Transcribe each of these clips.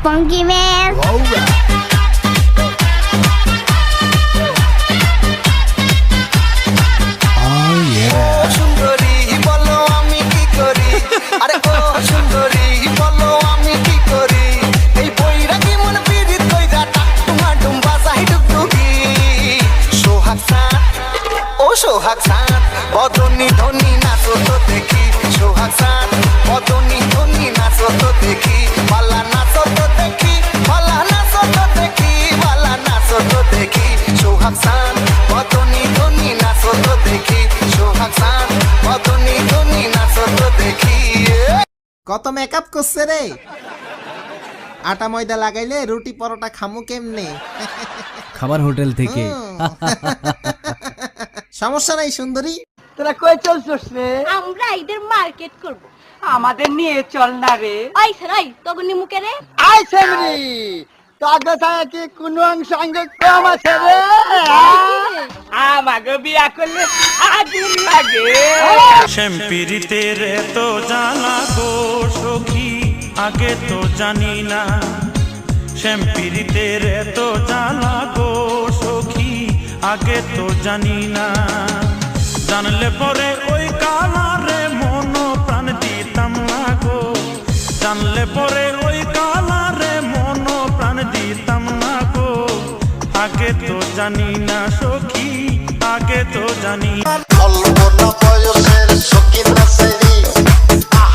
funky man. সুন্দরী বলো আমি কি করি, আরে ও সুন্দরী বলো আমি কি করি, এই বইরাগি মন পিরিত কইরা টাকুমা ডুম্বা চাই ডুগডুগি। সোহাগ সাত ও সোহাগ সাত বদনি ধনি নাচো তো দেখি, সোহাগ সাত বদনি ধনি নাচো তো দেখি, পালা নাচো তো দেখি, পালা নাচো তো দেখি, পালা নাচো তো দেখি। সোহাগ সাত বদনি ধনি নাচো তো দেখি, সোহাগ সাত বদনি ধনি নাচো তো দেখি। কত মেকআপ করছে রে, আটা ময়দা লাগাইলে রুটি পরোটা খামু কেমনে? খাবার হোটেল থেকে। সমস্যা নাই সুন্দরী। তোরা কই চলছস রে? আমরা ঈদের মার্কেট করব। আমাদের নিয়ে চল না রে। ওই সরাই তখন নিমুকে রে। আই সেমরি তোকে ছাড়া কি কোনো অংশ অঙ্গ কম আছে রে? আমাকে বিয়া করলে আগুন লাগে। শ্যামপিরিতের এত জানা গো সখী আগে তো জানি না, শ্যামপিরিতের এত জানা গো সখী আগে তো জানি না, জানলে পরে ওই কালারে মন প্রাণ দিতাম না গো, জানলে পরে ওই কালারে মন প্রাণ দিতাম না গো, আগে তো জানি না সখী আগে তো জানি। অল্প না বয়সের সখীর নাচেরি,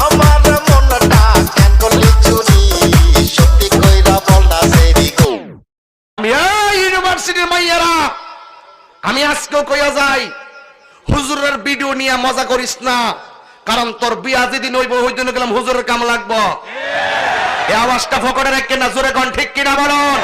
আমার মনটা কেন করলি চুরি, সত্যি কইরা বল না সেরি গো। ইউনিভার্সিটির মাইয়ারা, আমি আজকেও কইয়া যাই, হুজুরের ভিডিও নিয়ে মজা করিস না, কারণ তোর বিয়া যেদিন হইব ওই দিন গেলাম হুজুরের কাম লাগবো। এই আওয়াজটা ফকরে রাখেন না, জোরে কোন ঠিক কিনা বলুন।